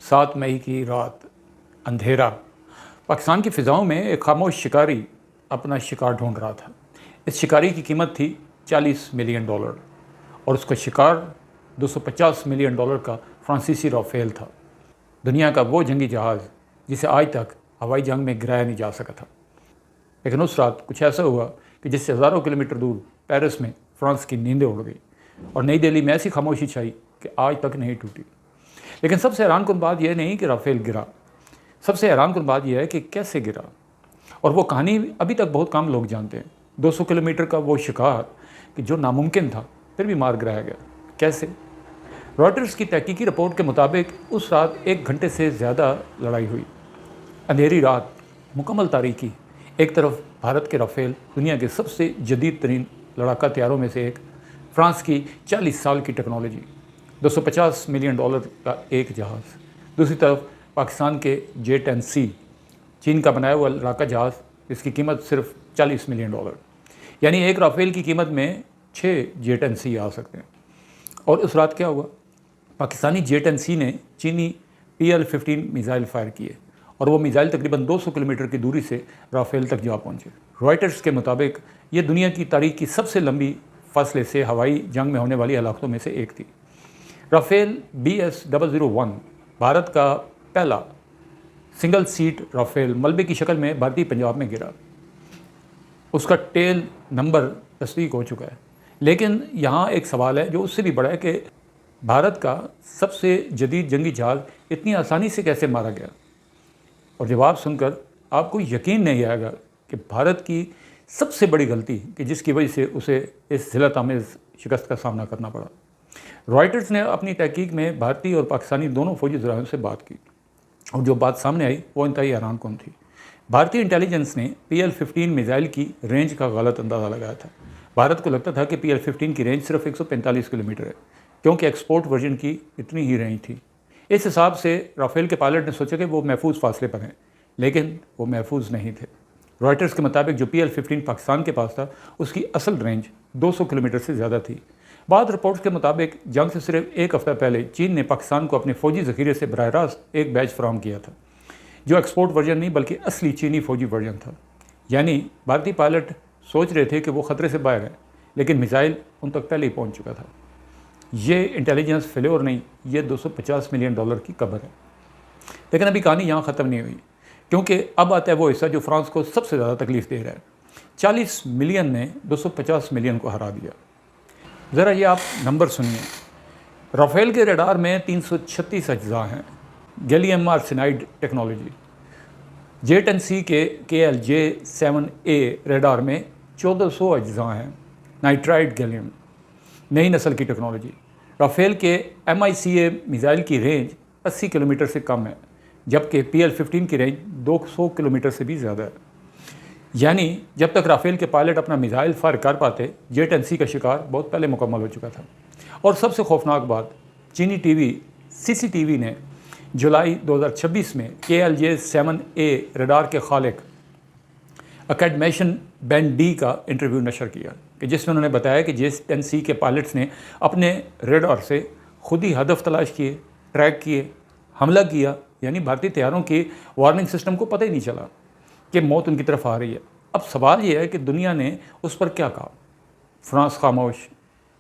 7 मई की रात, अंधेरा। पाकिस्तान की फ़िज़ाओं में एक खामोश शिकारी अपना शिकार ढूंढ रहा था। इस शिकारी की कीमत थी $40 मिलियन और उसका शिकार $250 मिलियन का फ्रांसीसी राफेल था। दुनिया का वो जंगी जहाज़ जिसे आज तक हवाई जंग में गिराया नहीं जा सका था। लेकिन उस रात कुछ ऐसा हुआ कि जिससे हज़ारों किलोमीटर दूर पेरिस में फ्रांस की नींदें उड़ गई और नई दिल्ली में ऐसी खामोशी छाई कि आज तक नहीं टूटी। लेकिन सबसे हैरानकुन बात यह नहीं कि राफेल गिरा, सबसे हैरानकुन बात यह है कि कैसे गिरा। और वो कहानी अभी तक बहुत कम लोग जानते हैं। 200 किलोमीटर का वो शिकार कि जो नामुमकिन था फिर भी मार गिराया गया। कैसे? रॉयटर्स की तहकीकी रिपोर्ट के मुताबिक उस रात 1 घंटे से ज़्यादा लड़ाई हुई। अंधेरी रात, मुकम्मल तारीकी। एक तरफ भारत के राफेल, दुनिया के सबसे जदीद तरीन लड़ाका तैयारों में से एक, फ्रांस की 40 साल की टेक्नोलॉजी, $250 मिलियन का एक जहाज़। दूसरी तरफ पाकिस्तान के J-10C, चीन का बनाया हुआ लड़ाका जहाज़ जिसकी कीमत सिर्फ $40 मिलियन। यानी एक राफेल की कीमत में 6 J-10C आ सकते हैं। और उस रात क्या हुआ? पाकिस्तानी J-10C ने चीनी PL-15 मिसाइल फायर किए और वो मिसाइल तकरीबन 200 किलोमीटर की दूरी से राफेल तक जा पहुँचे। रॉयटर्स के मुताबिक ये दुनिया की तारीख की सबसे लंबी फासले से हवाई जंग में होने वाली हलाकतों में से एक थी। राफेल BS-001 भारत का पहला सिंगल सीट राफेल मलबे की शक्ल में भारतीय पंजाब में गिरा। उसका टेल नंबर तस्दीक हो चुका है। लेकिन यहाँ एक सवाल है जो उससे भी बड़ा है कि भारत का सबसे जदीद जंगी जहाज़ इतनी आसानी से कैसे मारा गया। और जवाब सुनकर आपको यकीन नहीं आएगा कि भारत की सबसे बड़ी गलती कि जिसकी वजह से उसे इस ज़िल्लत आमेज़ शिकस्त का सामना करना पड़ा। रॉयटर्स ने अपनी तहकीक में भारतीय और पाकिस्तानी दोनों फौजी ज़राइयों से बात की और जो बात सामने आई वो इंतहाई हैरानकुन थी। भारतीय इंटेलिजेंस ने PL-15 मिसाइल की रेंज का गलत अंदाज़ा लगाया था। भारत को लगता था कि PL-15 की रेंज सिर्फ 145 किलोमीटर है, क्योंकि एक्सपोर्ट वर्जन की इतनी ही रेंज थी। इस हिसाब से राफेल के पायलट ने सोचा कि वो महफूज फासले पर हैं, लेकिन वो महफूज नहीं थे। रॉयटर्स के मुताबिक जो PL-15 पाकिस्तान के पास था उसकी असल रेंज 200 किलोमीटर से ज़्यादा थी। बाद रिपोर्ट्स के मुताबिक जंग से सिर्फ एक हफ्ता पहले चीन ने पाकिस्तान को अपने फ़ौजी ज़ख़ीरे से बराह रास्त एक बैच फराहम किया था, जो एक्सपोर्ट वर्जन नहीं बल्कि असली चीनी फ़ौजी वर्जन था। यानी भारतीय पायलट सोच रहे थे कि वो ख़तरे से बाहर है, लेकिन मिसाइल उन तक पहले ही पहुंच चुका था। ये इंटेलिजेंस फेल्योर नहीं, ये $250 मिलियन की कब्र है। लेकिन अभी कहानी यहाँ ख़त्म नहीं हुई, क्योंकि अब आता है वो हिस्सा जो फ्रांस को सबसे ज़्यादा तकलीफ़ दे रहा है। 40 मिलियन ने 250 मिलियन को हरा दिया। ज़रा ये आप नंबर सुनिए। राफेल के रडार में 336 अज्जा हैं, गैलियम आर्सेनाइड टेक्नोलॉजी। J-10C के KLJ-7A रडार में 1400 अज्जा हैं, नाइट्राइड गैलियम, नई नस्ल की टेक्नोलॉजी। राफेल के MICA मिसाइल की रेंज 80 किलोमीटर से कम है, जबकि PL-15 की रेंज 200 किलोमीटर से भी ज़्यादा है। यानी जब तक राफेल के पायलट अपना मिसाइल फायर कर पाते, J-10C का शिकार बहुत पहले मुकम्मल हो चुका था। और सबसे खौफनाक बात, चीनी टीवी CCTV ने जुलाई 2026 में KLJ-7A रडार के खालिक अकेडमेशन बैन डी का इंटरव्यू नशर किया कि जिसमें उन्होंने बताया कि J-10C के पायलट्स ने अपने रडार से खुद ही हदफ तलाश किए, ट्रैक किए, हमला किया। यानी भारतीय तैयारों की वार्निंग सिस्टम को पता ही नहीं चला कि मौत उनकी तरफ आ रही है। अब सवाल ये है कि दुनिया ने उस पर क्या कहा। फ्रांस खामोश,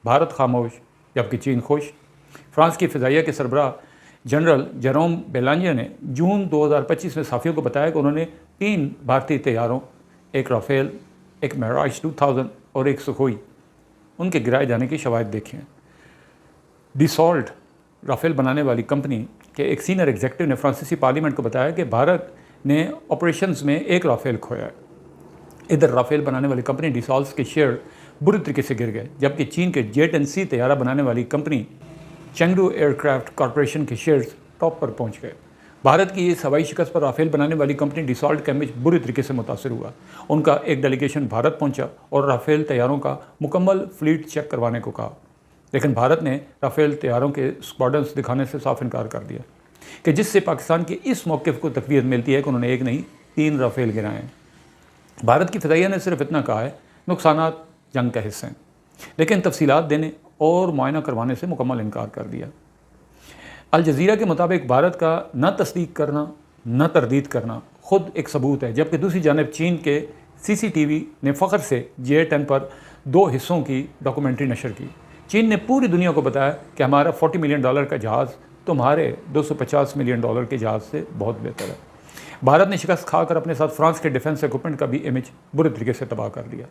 भारत खामोश, जबकि चीन खुश। फ्रांस की फ़िज़ाइया के सरबराह जनरल जेरोम बेलांजे ने जून 2025 में साफियों को बताया कि उन्होंने 3 भारतीय तैयारों, एक राफेल, एक मिराज 2000 और एक सुखोई, उनके गिराए जाने की शवाहिद देखे हैं। डिसॉल्ट, राफेल बनाने वाली कंपनी के एक सीनियर एग्जीक्यूटिव ने फ्रांसीसी पार्लियामेंट को बताया कि भारत ने ऑपरेशंस में एक राफेल खोया है। इधर राफेल बनाने वाली कंपनी डिसॉल्ट के शेयर बुरी तरीके से गिर गए, जबकि चीन के J-10C तैयारा बनाने वाली कंपनी चेंगडू एयरक्राफ्ट कॉरपोरेशन के शेयर्स टॉप पर पहुंच गए। भारत की इस हवाई शिकस्त पर राफेल बनाने वाली कंपनी डिसॉल्ट का इमेज बुरी तरीके से मुतासर हुआ। उनका एक डेलीगेशन भारत पहुंचा और राफेल तैयारों का मुकम्मल फ्लीट चेक करवाने को कहा, लेकिन भारत ने राफेल तैयारों के स्क्वाड्रन्स दिखाने से साफ इनकार कर दिया, कि जिससे पाकिस्तान के इस मौक़िफ़ को तक़वियत मिलती है कि उन्होंने एक नहीं 3 राफेल गिराए हैं। भारत की फ़िज़ाइया ने सिर्फ इतना कहा है नुकसानात जंग का हिस्सा हैं, लेकिन तफसीलात देने और मुआयना करवाने से मुकम्मल इनकार कर दिया। अल जज़ीरा के मुताबिक भारत का न तस्दीक करना न तरदीद करना खुद एक सबूत है, जबकि दूसरी जानब चीन के CCTV ने फ़ख्र से J-10 पर 2 हिस्सों की डॉक्यूमेंट्री नशर की। चीन ने पूरी दुनिया को बताया कि हमारा $40 मिलियन का जहाज़ तुम्हारे $250 मिलियन के जहाज़ से बहुत बेहतर है। भारत ने शिकस्त खाकर अपने साथ फ्रांस के डिफेंस इक्विपमेंट का भी इमेज बुरे तरीके से तबाह कर लिया।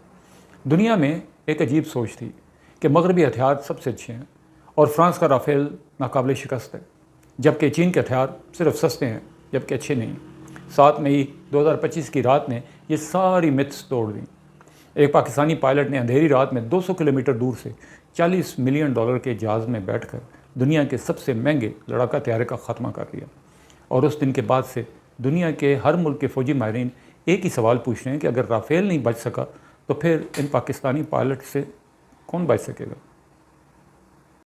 दुनिया में एक अजीब सोच थी कि मगरबी हथियार सबसे अच्छे हैं और फ्रांस का राफेल नाकाबिल शिकस्त है, जबकि चीन के हथियार सिर्फ सस्ते हैं जबकि अच्छे नहीं। 7 मई 2025 की रात ने ये सारी मिथ्स तोड़ दी। एक पाकिस्तानी पायलट ने अंधेरी रात में 200 किलोमीटर दूर से $40 मिलियन के जहाज़ में बैठकर दुनिया के सबसे महंगे लड़ाका तैयारे का ख़त्मा कर लिया। और उस दिन के बाद से दुनिया के हर मुल्क के फ़ौजी माहिरीन एक ही सवाल पूछ रहे हैं कि अगर राफेल नहीं बच सका तो फिर इन पाकिस्तानी पायलट से कौन बच सकेगा।